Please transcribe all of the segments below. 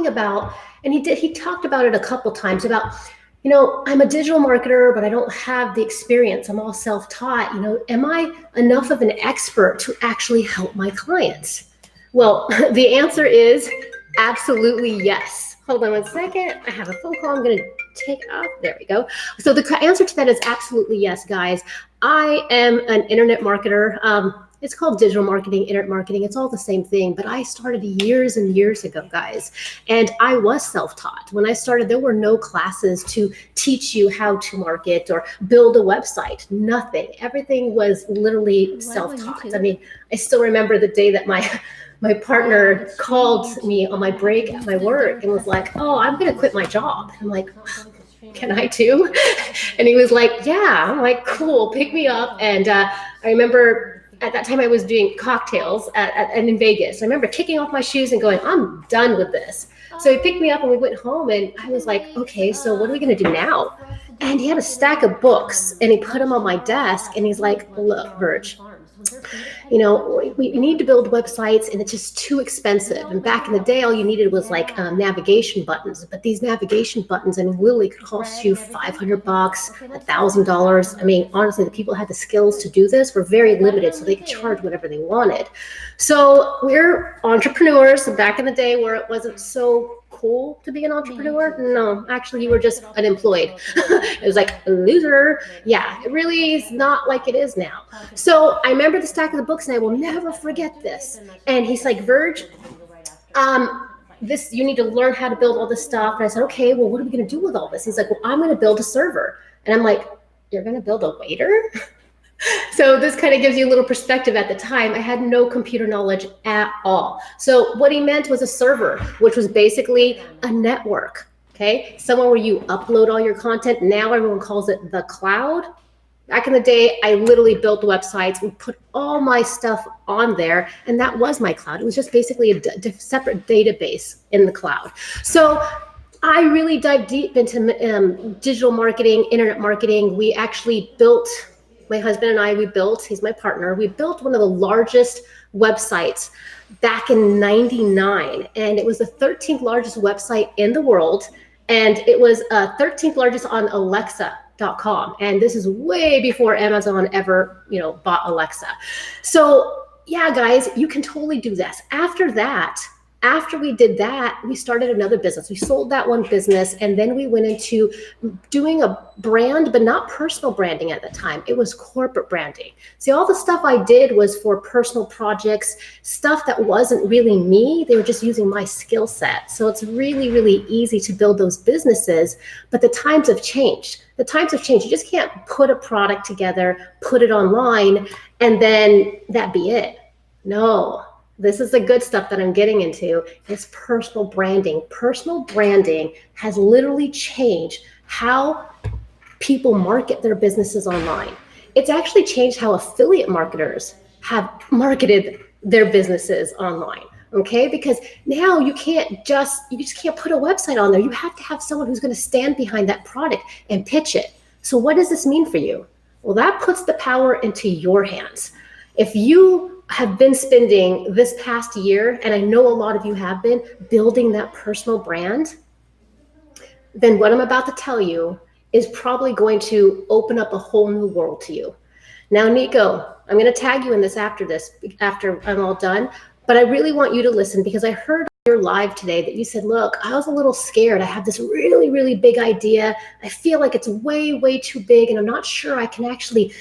talking about, and he talked about it a couple times about, I'm a digital marketer, but I don't have the experience. I'm all self-taught. Am I enough of an expert to actually help my clients? Well, the answer is absolutely yes. Hold on one second. I have a phone call I'm going to take off. There we go. So the answer to that is absolutely yes, guys. I am an internet marketer. It's called digital marketing, internet marketing. It's all the same thing, but I started years and years ago, guys, and I was self-taught. When I started, there were no classes to teach you how to market or build a website, nothing. Everything was literally self-taught. I mean, I still remember the day that my partner called me on my break at my work and was like, oh, I'm going to quit my job. I'm like, can I too? And he was like, yeah. I'm like, cool, pick me up. And I remember at that time I was doing cocktails and in Vegas. I remember kicking off my shoes and going, I'm done with this. So he picked me up and we went home and I was like, okay, so what are we going to do now? And he had a stack of books and he put them on my desk and he's like, look, Verge, we need to build websites and it's just too expensive. And back in the day, all you needed was like navigation buttons. But these navigation buttons, I mean, literally could cost you $500, $1,000. I mean, honestly, the people who had the skills to do this were very limited, so they could charge whatever they wanted. So we're entrepreneurs. Back in the day where it wasn't so cool to be an entrepreneur. No, actually, you were just unemployed. It was like a loser. Yeah, it really is not like it is now. So I remember the stack of the books and I will never forget this. And he's like, Verge, you need to learn how to build all this stuff. And I said, okay, well, what are we going to do with all this? He's like, well, I'm going to build a server. And I'm like, you're going to build a waiter? So this kind of gives you a little perspective. At the time, I had no computer knowledge at all. So what he meant was a server, which was basically a network, okay? Somewhere where you upload all your content. Now everyone calls it the cloud. Back in the day, I literally built websites and put all my stuff on there, and that was my cloud. It was just basically a separate database in the cloud. So I really dived deep into digital marketing, internet marketing. We actually built, my husband and I, he's my partner, we built one of the largest websites back in '99. And it was the 13th largest website in the world. And it was 13th largest on Alexa.com. And this is way before Amazon ever, bought Alexa. So yeah, guys, you can totally do this. After we did that, we started another business. We sold that one business, and then we went into doing a brand, but not personal branding at the time. It was corporate branding. See, all the stuff I did was for personal projects, stuff that wasn't really me. They were just using my skill set. So it's really, really easy to build those businesses, but the times have changed. You just can't put a product together, put it online, and then that be it. No. This is the good stuff that I'm getting into. It's personal branding. Personal branding has literally changed how people market their businesses online. It's actually changed how affiliate marketers have marketed their businesses online. Okay, because now you just can't put a website on there. You have to have someone who's going to stand behind that product and pitch it. So what does this mean for you? Well, that puts the power into your hands. If you have been spending this past year, and I know a lot of you have been, building that personal brand, then what I'm about to tell you is probably going to open up a whole new world to you. Now, Nico, I'm going to tag you in this after I'm all done, but I really want you to listen, because I heard on your live today that you said, look, I was a little scared. I have this really, really big idea. I feel like it's way, way too big, and I'm not sure I can actually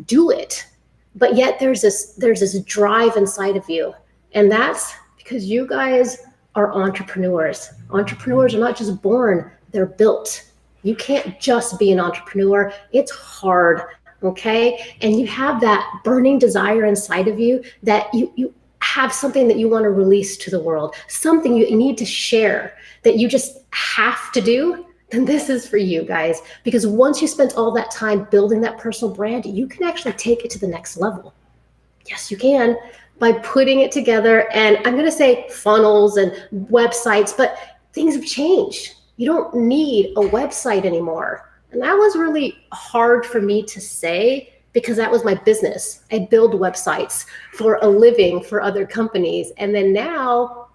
do it. But yet there's this drive inside of you. And that's because you guys are entrepreneurs. Entrepreneurs are not just born, they're built. You can't just be an entrepreneur. It's hard, okay? And you have that burning desire inside of you that you have something that you want to release to the world, something you need to share that you just have to do. And this is for you guys, because once you spend all that time building that personal brand, you can actually take it to the next level. Yes, you can, by putting it together. And I'm going to say funnels and websites, but things have changed. You don't need a website anymore. And that was really hard for me to say, because that was my business. I build websites for a living for other companies. And then now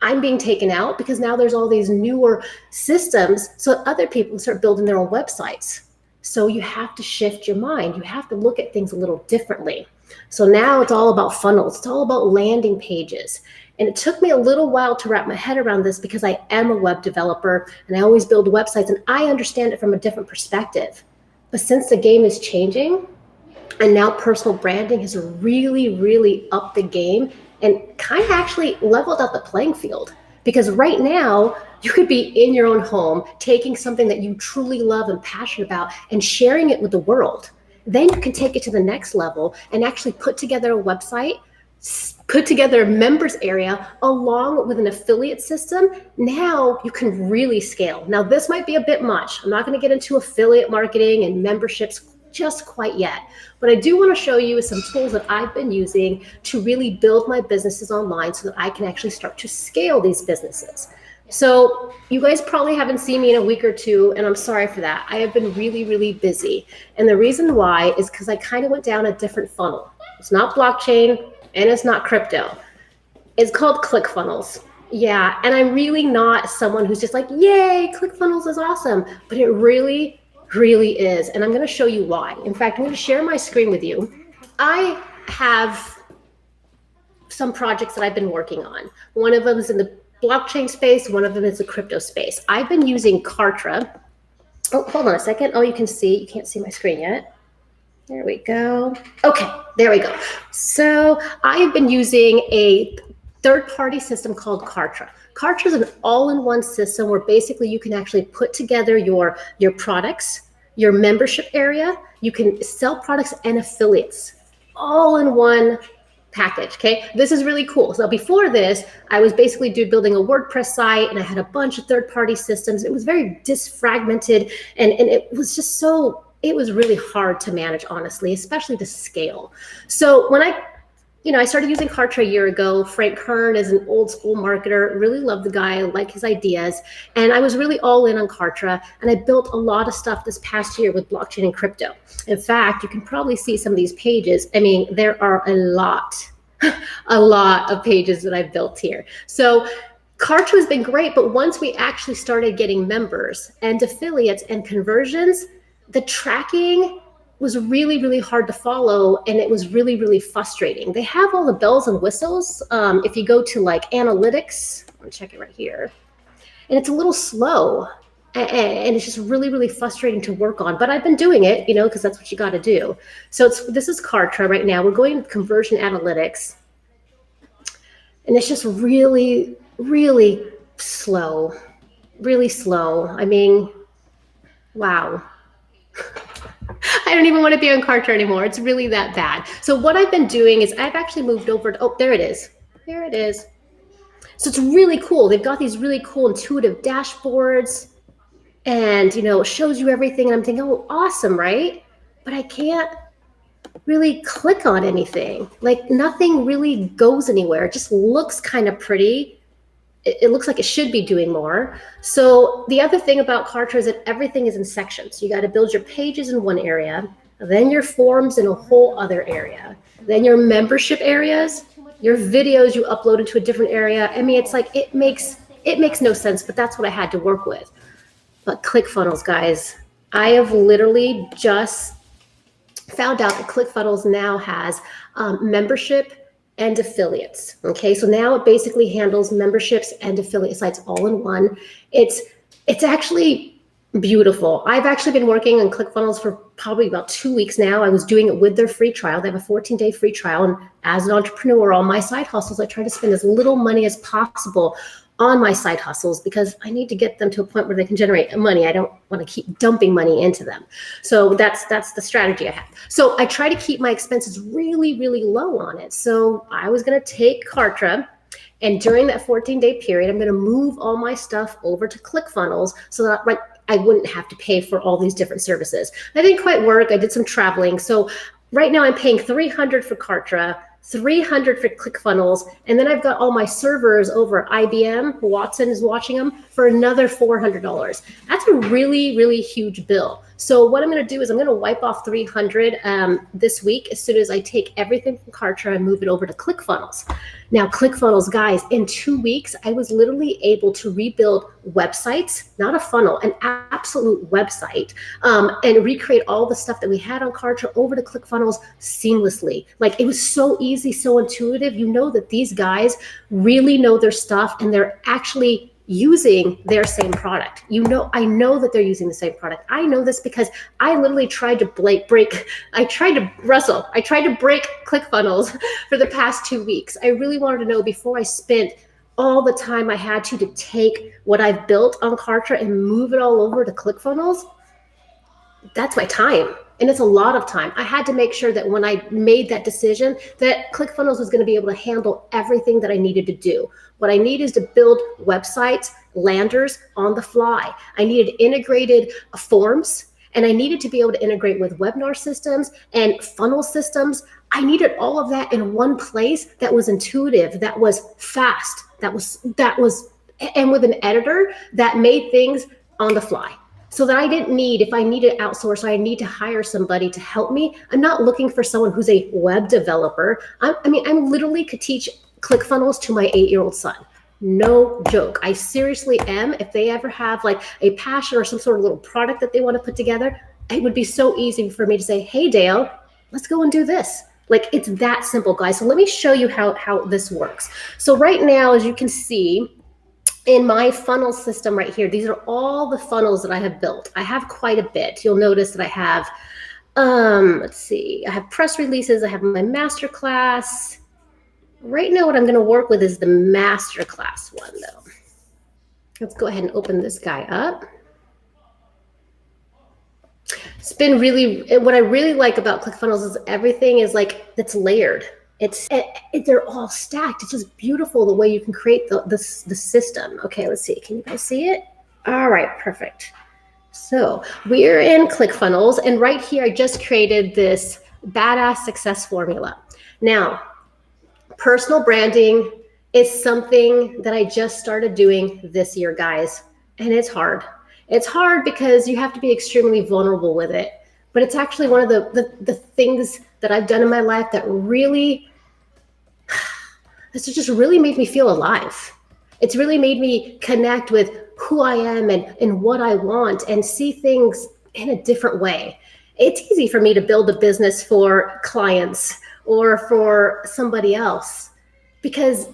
I'm being taken out because now there's all these newer systems so other people start building their own websites. So you have to shift your mind. You have to look at things a little differently. So now it's all about funnels. It's all about landing pages. And it took me a little while to wrap my head around this because I am a web developer and I always build websites and I understand it from a different perspective. But since the game is changing and now personal branding has really, really upped the game and kind of actually leveled out the playing field. Because right now, you could be in your own home, taking something that you truly love and passionate about and sharing it with the world. Then you can take it to the next level and actually put together a website, put together a members area along with an affiliate system. Now you can really scale. Now this might be a bit much. I'm not going to get into affiliate marketing and memberships just quite yet, but I do want to show you some tools that I've been using to really build my businesses online so that I can actually start to scale these businesses. So you guys probably haven't seen me in a week or two, and I'm sorry for that. I have been really, really busy. And the reason why is because I kind of went down a different funnel. It's not blockchain and it's not crypto. It's called ClickFunnels. Yeah, and I'm really not someone who's just like, yay, ClickFunnels is awesome. But it really is. And I'm going to show you why. In fact, I'm going to share my screen with you. I have some projects that I've been working on. One of them is in the blockchain space. One of them is the crypto space. I've been using Kartra. Oh, hold on a second. Oh, you can see. You can't see my screen yet. There we go. Okay, there we go. So I have been using a third-party system called Kartra. Kartra is an all-in-one system where basically you can actually put together your products, your membership area. You can sell products and affiliates all in one package. Okay, this is really cool. So before this, I was basically building a WordPress site and I had a bunch of third-party systems. It was very disfragmented and it was just so, it was really hard to manage, honestly, especially to scale. So when I started using Kartra a year ago. Frank Kern is an old school marketer. Really love the guy. I like his ideas. And I was really all in on Kartra. And I built a lot of stuff this past year with blockchain and crypto. In fact, you can probably see some of these pages. I mean, there are a lot of pages that I've built here. So Kartra has been great. But once we actually started getting members and affiliates and conversions, the tracking was really, really hard to follow, and it was really, really frustrating. They have all the bells and whistles. If you go to like analytics, I'm gonna check it right here, and it's a little slow, and it's just really, really frustrating to work on. But I've been doing it, because that's what you got to do. So this is Kartra right now. We're going to conversion analytics, and it's just really, really slow, really slow. I mean, wow. I don't even want to be on Kartra anymore. It's really that bad. So what I've been doing is I've actually moved over to, oh, there it is. There it is. So it's really cool. They've got these really cool intuitive dashboards and, it shows you everything. And I'm thinking, oh, awesome, right? But I can't really click on anything. Like nothing really goes anywhere. It just looks kind of pretty. It looks like it should be doing more. So the other thing about Kartra is that everything is in sections. You got to build your pages in one area, then your forms in a whole other area, then your membership areas, your videos you upload into a different area. I mean, it's like it makes no sense, but that's what I had to work with. But ClickFunnels, guys, I have literally just found out that ClickFunnels now has membership and affiliates. Okay, so now it basically handles memberships and affiliate sites all in one. It's actually beautiful. I've actually been working on ClickFunnels for probably about 2 weeks now. I was doing it with their free trial. They have a 14-day free trial. And as an entrepreneur on my side hustles, I try to spend as little money as possible on my side hustles because I need to get them to a point where they can generate money. I don't want to keep dumping money into them. So that's the strategy I have. So I try to keep my expenses really, really low on it. So I was going to take Kartra, and during that 14-day period, I'm going to move all my stuff over to ClickFunnels so that I wouldn't have to pay for all these different services. That didn't quite work. I did some traveling. So right now I'm paying $300 for Kartra, $300 for ClickFunnels, and then I've got all my servers over IBM. Watson is watching them for another $400. That's a really, really huge bill. So what I'm going to do is I'm going to wipe off 300 this week as soon as I take everything from Kartra and move it over to ClickFunnels. Now, ClickFunnels, guys, in 2 weeks, I was literally able to rebuild websites, not a funnel, an absolute website, and recreate all the stuff that we had on Kartra over to ClickFunnels seamlessly. Like, it was so easy, so intuitive. You know that these guys really know their stuff, and they're actually using their same product. I know that they're using the same product. I know this because I literally tried to break ClickFunnels for the past 2 weeks. I really wanted to know before I spent all the time I had to take what I've built on Kartra and move it all over to ClickFunnels. That's my time. And it's a lot of time. I had to make sure that when I made that decision that ClickFunnels was going to be able to handle everything that I needed to do. What I need is to build websites, landers on the fly. I needed integrated forms, and I needed to be able to integrate with webinar systems and funnel systems. I needed all of that in one place that was intuitive, that was fast, that was, and with an editor that made things on the fly. So that I didn't need, if I need to outsource, I need to hire somebody to help me. I'm not looking for someone who's a web developer. I literally could teach ClickFunnels to my 8-year-old son. No joke. I seriously am. If they ever have like a passion or some sort of little product that they want to put together, it would be so easy for me to say, hey, Dale, let's go and do this. Like, it's that simple, guys. So let me show you how this works. So right now, as you can see, in my funnel system right here, these are all the funnels that I have built. I have quite a bit. You'll notice that I have, let's see, I have press releases. I have my masterclass. Right now, what I'm going to work with is the masterclass one, though. Let's go ahead and open this guy up. It's been really, what I really like about ClickFunnels is everything is like, it's layered. They're all stacked. It's just beautiful the way you can create the system. Okay, let's see. Can you guys see it? All right, perfect. So we're in ClickFunnels, and right here, I just created this badass success formula. Now, personal branding is something that I just started doing this year, guys, and it's hard. It's hard because you have to be extremely vulnerable with it, but it's actually one of the things that I've done in my life that really, this just really made me feel alive. It's really made me connect with who I am and what I want and see things in a different way. It's easy for me to build a business for clients or for somebody else because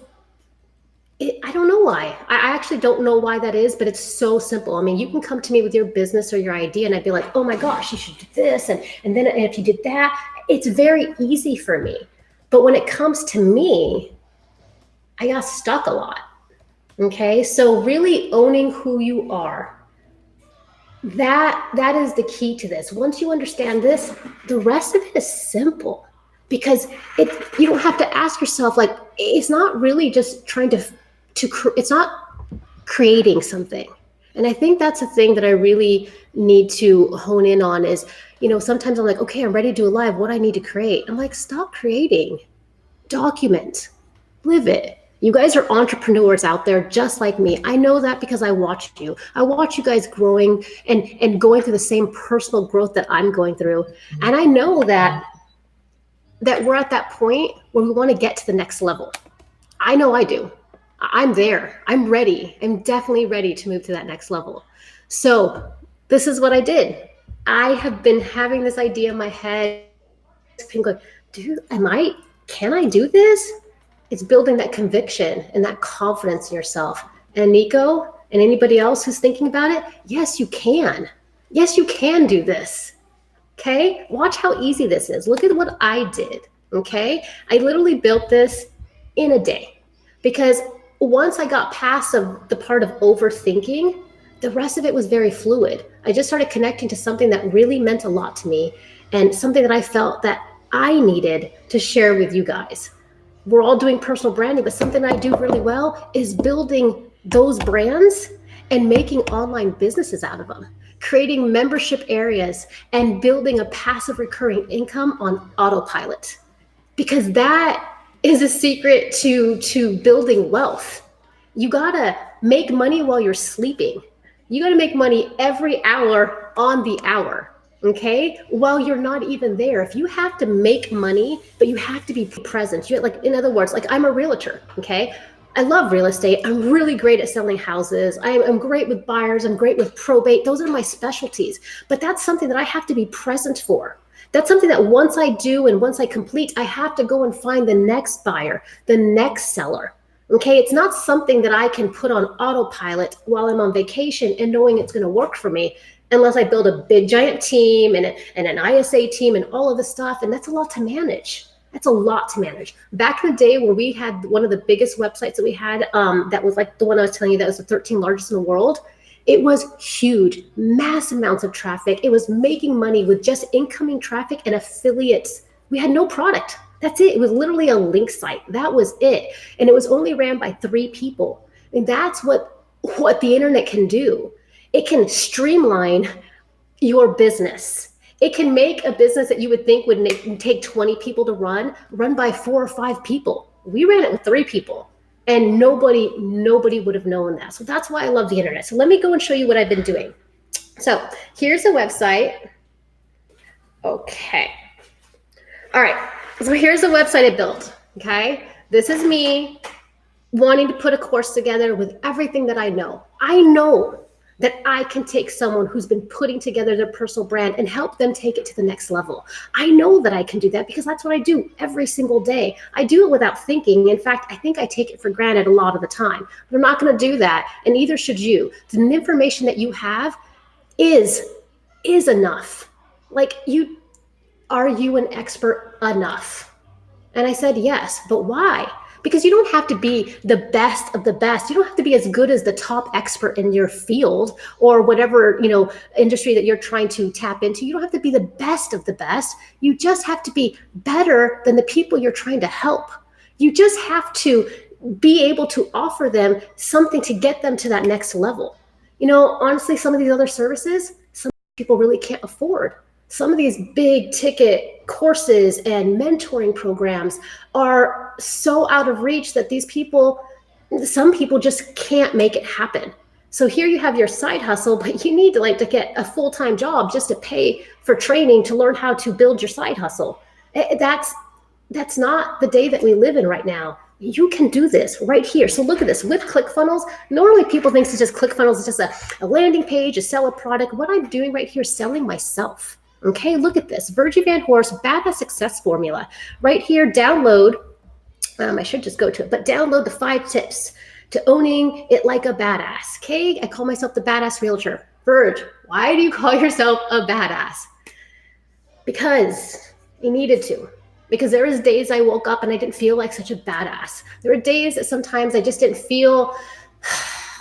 I don't know why. I actually don't know why that is, but it's so simple. I mean, you can come to me with your business or your idea and I'd be like, oh my gosh, you should do this. And then if you did that, it's very easy for me. But when it comes to me, I got stuck a lot. Okay. So really owning who you are, that is the key to this. Once you understand this, the rest of it is simple because you don't have to ask yourself, like, it's not really just trying it's not creating something. And I think that's a thing that I really need to hone in on is, sometimes I'm like, okay, I'm ready to do a live. What do I need to create? I'm like, stop creating, document, live it. You guys are entrepreneurs out there just like me. I know that because I watched you. I watch you guys growing and going through the same personal growth that I'm going through. And I know that we're at that point where we want to get to the next level. I know I do. I'm there. I'm ready. I'm definitely ready to move to that next level. So this is what I did. I have been having this idea in my head. Been going, can I do this? It's building that conviction and that confidence in yourself. And Nico and anybody else who's thinking about it, yes, you can. Yes, you can do this. Okay? Watch how easy this is. Look at what I did. Okay? I literally built this in a day because once I got past the part of overthinking, the rest of it was very fluid. I just started connecting to something that really meant a lot to me and something that I felt that I needed to share with you guys. We're all doing personal branding, but something I do really well is building those brands and making online businesses out of them, creating membership areas and building a passive recurring income on autopilot, because that is a secret to building wealth. You gotta make money while you're sleeping. You gotta make money every hour on the hour. Okay, well, you're not even there. If you have to make money, but you have to be present, you like, in other words, like, I'm a realtor. Okay, I love real estate. I'm really great at selling houses. I'm great with buyers. I'm great with probate. Those are my specialties. But that's something that I have to be present for. That's something that once I do and once I complete, I have to go and find the next buyer, the next seller. Okay, it's not something that I can put on autopilot while I'm on vacation and knowing it's going to work for me, unless I build a big giant team and an ISA team and all of this stuff. And that's a lot to manage. That's a lot to manage. Back in the day where we had one of the biggest websites that we had, that was like the one I was telling you that was the 13th largest in the world. It was huge, mass amounts of traffic. It was making money with just incoming traffic and affiliates. We had no product. That's it. It was literally a link site. That was it. And it was only ran by 3 people. And that's what the internet can do. It can streamline your business. It can make a business that you would think would take 20 people to run by 4 or 5 people. We ran it with 3 people, and nobody would have known that. So that's why I love the internet. So let me go and show you what I've been doing. So here's a website. Okay. All right. So here's a website I built. Okay. This is me wanting to put a course together with everything that I know. I know that I can take someone who's been putting together their personal brand and help them take it to the next level. I know that I can do that because that's what I do every single day. I do it without thinking. In fact, I think I take it for granted a lot of the time. But I'm not going to do that, and neither should you. The information that you have is enough. Like, are you an expert enough? And I said yes, but why? Because you don't have to be the best of the best. You don't have to be as good as the top expert in your field or whatever, industry that you're trying to tap into. You don't have to be the best of the best. You just have to be better than the people you're trying to help. You just have to be able to offer them something to get them to that next level. Honestly, some of these other services, some people really can't afford. Some of these big ticket courses and mentoring programs are so out of reach that some people just can't make it happen. So here you have your side hustle, but you need to get a full-time job just to pay for training to learn how to build your side hustle. That's not the day that we live in right now. You can do this right here. So look at this with ClickFunnels. Normally people think it's just ClickFunnels. It's just a landing page, to sell a product. What I'm doing right here is selling myself. Okay, look at this. Virgie Van Horst Badass Success Formula. Right here, download. I should just go to it, but download the 5 tips to owning it like a badass. Okay, I call myself the Badass Realtor. Virg, why do you call yourself a badass? Because I needed to. Because there was days I woke up and I didn't feel like such a badass. There were days that sometimes I just didn't feel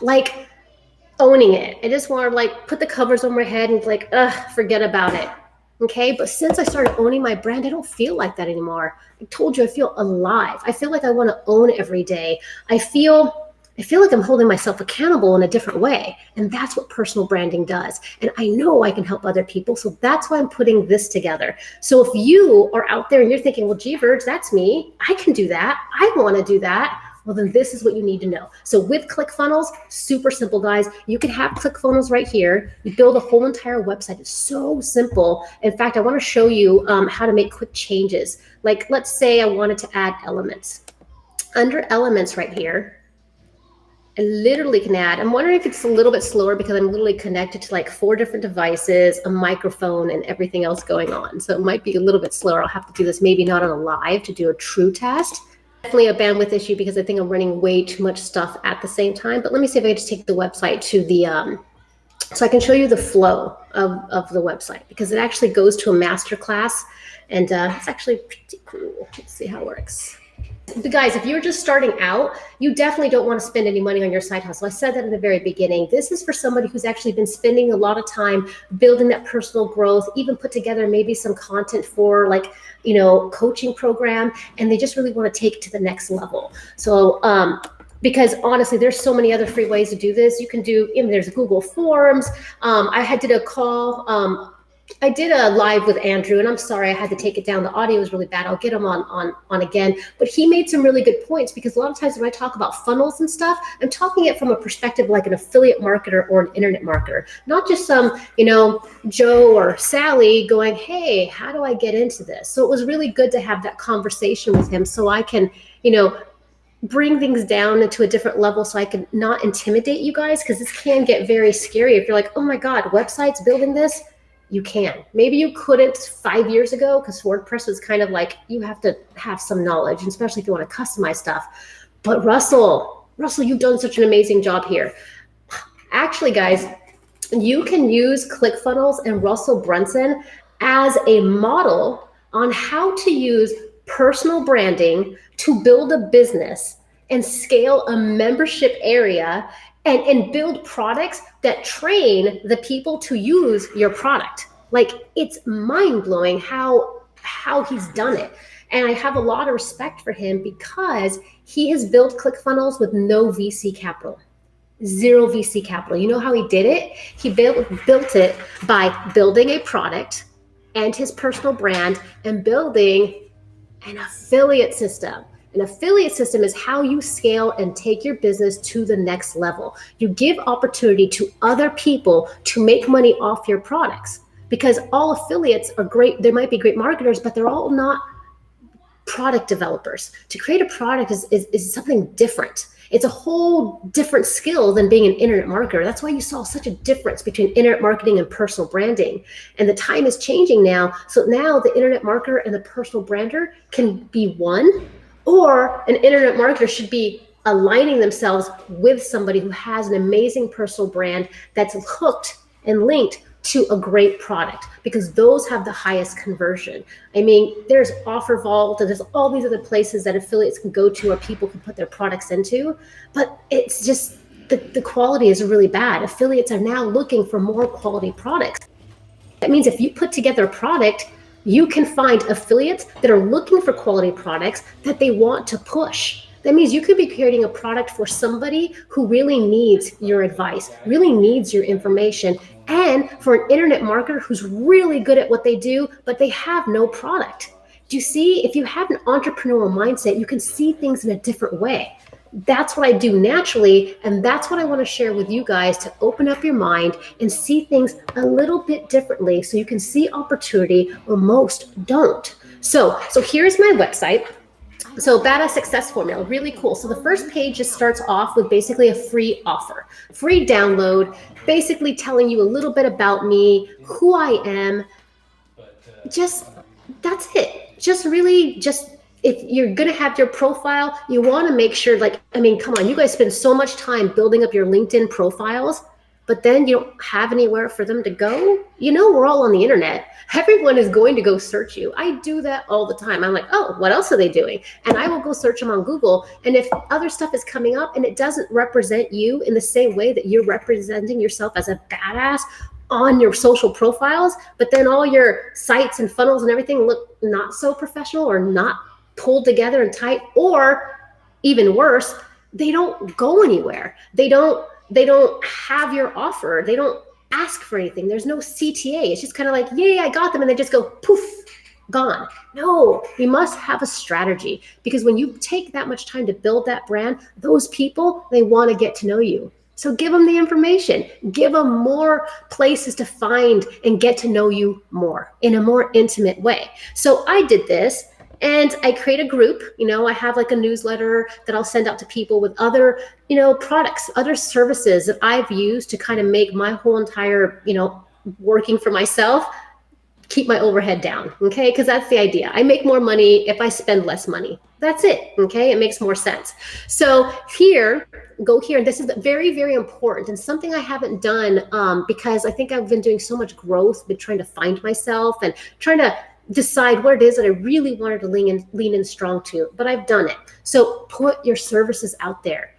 like owning it. I just wanted to put the covers on my head and forget about it. Okay, but since I started owning my brand, I don't feel like that anymore. I told you, I feel alive. I feel like I want to own every day. I feel like I'm holding myself accountable in a different way. And that's what personal branding does. And I know I can help other people. So that's why I'm putting this together. So if you are out there and you're thinking, well, gee, Virg, that's me. I can do that. I want to do that. Well, then this is what you need to know. So with ClickFunnels, super simple, guys. You can have ClickFunnels right here. You build a whole entire website. It's so simple. In fact, I want to show you how to make quick changes. Like, let's say I wanted to add elements. Under elements right here, I literally can add. I'm wondering if it's a little bit slower because I'm literally connected to 4 different devices, a microphone, and everything else going on. So it might be a little bit slower. I'll have to do this maybe not on a live to do a true test. Definitely a bandwidth issue because I think I'm running way too much stuff at the same time. But let me see if I can just take the website to the, so I can show you the flow of the website, because it actually goes to a masterclass, and it's actually pretty cool. Let's see how it works. But guys, if you're just starting out, you definitely don't want to spend any money on your side hustle. I said that in the very beginning. This is for somebody who's actually been spending a lot of time building that personal growth, even put together maybe some content for coaching program, and they just really want to take it to the next level. So because honestly, there's so many other free ways to do this. You can do, there's Google Forms. I did a call I did a live with Andrew, and I'm sorry I had to take it down. The audio was really bad. I'll get him on again. But he made some really good points, because a lot of times when I talk about funnels and stuff, I'm talking it from a perspective like an affiliate marketer or an internet marketer, not just some, Joe or Sally going, hey, how do I get into this? So it was really good to have that conversation with him, so I can, bring things down into a different level, so I can not intimidate you guys, because this can get very scary. If you're like, oh my God, websites, building this, you can. Maybe you couldn't 5 years ago, because WordPress was kind of like, you have to have some knowledge, and especially if you want to customize stuff. But Russell, you've done such an amazing job here. Actually, guys, you can use ClickFunnels and Russell Brunson as a model on how to use personal branding to build a business and scale a membership area, and build products that train the people to use your product. Like, it's mind-blowing how he's done it. And I have a lot of respect for him, because he has built ClickFunnels with no VC capital. Zero VC capital. You know how he did it? He built it by building a product and his personal brand, and building an affiliate system. An affiliate system is how you scale and take your business to the next level. You give opportunity to other people to make money off your products, because all affiliates are great. They might be great marketers, but they're all not product developers. To create a product is something different. It's a whole different skill than being an internet marketer. That's why you saw such a difference between internet marketing and personal branding. And the time is changing now. So now the internet marketer and the personal brander can be one, or an internet marketer should be aligning themselves with somebody who has an amazing personal brand that's hooked and linked to a great product, because those have the highest conversion. I mean, there's Offer Vault, and there's all these other places that affiliates can go to, or people can put their products into, but it's just the quality is really bad. Affiliates are now looking for more quality products. That means if you put together a product, you can find affiliates that are looking for quality products that they want to push. That means you could be creating a product for somebody who really needs your advice, really needs your information, and for an internet marketer who's really good at what they do, but they have no product. Do you see? If you have an entrepreneurial mindset, you can see things in a different way. That's what I do naturally, and that's what I want to share with you guys, to open up your mind and see things a little bit differently, so you can see opportunity where most don't. So here's my website. So Badass Success Formula, really cool. So the first page just starts off with basically a free offer, free download, basically telling you a little bit about me, who I am. That's it. If you're going to have your profile, you want to make sure, come on, you guys spend so much time building up your LinkedIn profiles, but then you don't have anywhere for them to go. We're all on the internet. Everyone is going to go search you. I do that all the time. I'm like, oh, what else are they doing? And I will go search them on Google. And if other stuff is coming up and it doesn't represent you in the same way that you're representing yourself as a badass on your social profiles, but then all your sites and funnels and everything look not so professional, or not pulled together and tight, or even worse, they don't go anywhere. They don't have your offer. They don't ask for anything. There's no CTA. It's just kind of like, yay, I got them. And they just go poof, gone. No, you must have a strategy, because when you take that much time to build that brand, those people, they want to get to know you. So give them the information, give them more places to find and get to know you more in a more intimate way. So I did this. And I create a group, I have like a newsletter that I'll send out to people with other, products, other services that I've used to kind of make my whole entire, working for myself, keep my overhead down. Okay. Cause that's the idea. I make more money if I spend less money. That's it. Okay. It makes more sense. So go here. And this is very, very important, and something I haven't done because I think I've been doing so much growth, been trying to find myself and trying to decide what it is that I really wanted to lean in strong to, but I've done it. So put your services out there.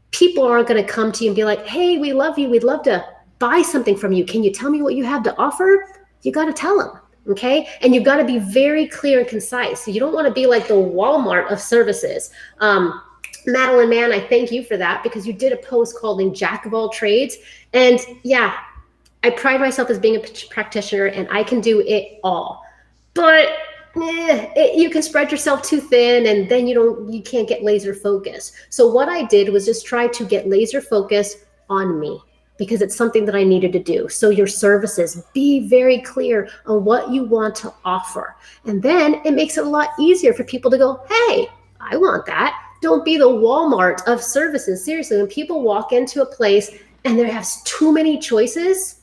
People aren't going to come to you and be like, hey, we love you. We'd love to buy something from you. Can you tell me what you have to offer? You got to tell them. Okay. And you've got to be very clear and concise. So you don't want to be like the Walmart of services. Madeline Mann, I thank you for that, because you did a post called Jack of All Trades. And yeah, I pride myself as being a practitioner and I can do it all. But you can spread yourself too thin and then you can't get laser focus. So what I did was just try to get laser focus on me because it's something that I needed to do. So your services, be very clear on what you want to offer. And then it makes it a lot easier for people to go, hey, I want that. Don't be the Walmart of services. Seriously, when people walk into a place and there has too many choices,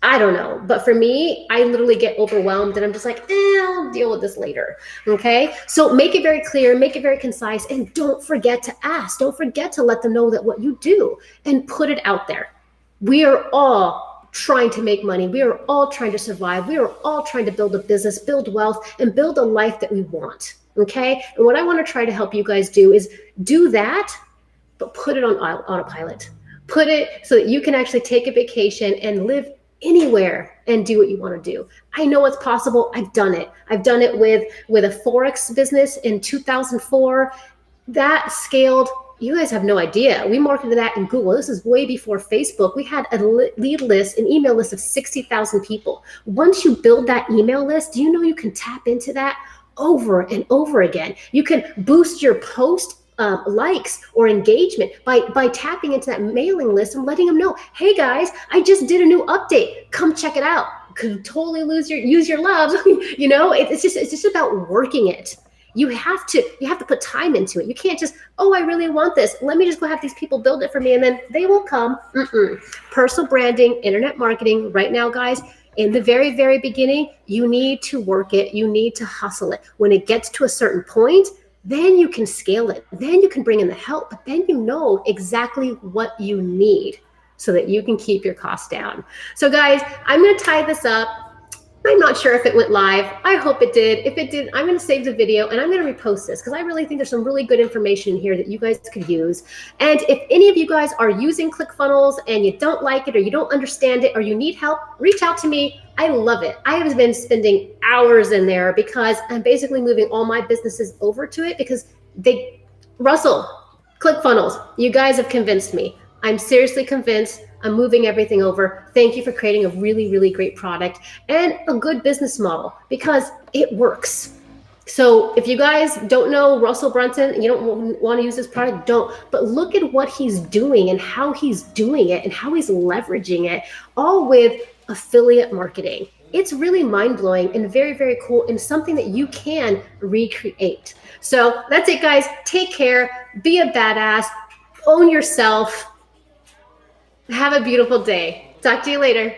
I don't know. But for me, I literally get overwhelmed and I'm just like, I'll deal with this later. Okay. So make it very clear, make it very concise, and don't forget to ask. Don't forget to let them know that what you do and put it out there. We are all trying to make money. We are all trying to survive. We are all trying to build a business, build wealth, and build a life that we want. Okay. And what I want to try to help you guys do is do that, but put it on autopilot. Put it so that you can actually take a vacation and live anywhere and do what you want to do. I know it's possible. I've done it. I've done it with a Forex business in 2004. That scaled. You guys have no idea. We marketed that in Google. This is way before Facebook. We had a lead list, an email list of 60,000 people. Once you build that email list, do you know you can tap into that over and over again? You can boost your post likes or engagement by tapping into that mailing list and letting them know, hey guys, I just did a new update. Come check it out. Could totally use your love. It's just about working it. You have to put time into it. You can't just, oh, I really want this. Let me just go have these people build it for me and then they will come. Personal branding, internet marketing right now, guys, in the very, very beginning, you need to work it. You need to hustle it. When it gets to a certain point, then you can scale it. Then you can bring in the help, but then you know exactly what you need so that you can keep your costs down. So guys, I'm going to tie this up. I'm not sure if it went live. I hope it did. If it did, I'm going to save the video and I'm going to repost this because I really think there's some really good information here that you guys could use. And if any of you guys are using ClickFunnels and you don't like it or you don't understand it or you need help, reach out to me. I love it. I have been spending hours in there because I'm basically moving all my businesses over to it because Russell, ClickFunnels, you guys have convinced me. I'm seriously convinced. I'm moving everything over. Thank you for creating a really, really great product and a good business model because it works. So if you guys don't know Russell Brunson, you don't want to use this product, don't. But look at what he's doing and how he's doing it and how he's leveraging it, all with affiliate marketing. It's really mind-blowing and very, very cool and something that you can recreate. So that's it, guys. Take care. Be a badass. Own yourself. Have a beautiful day. Talk to you later.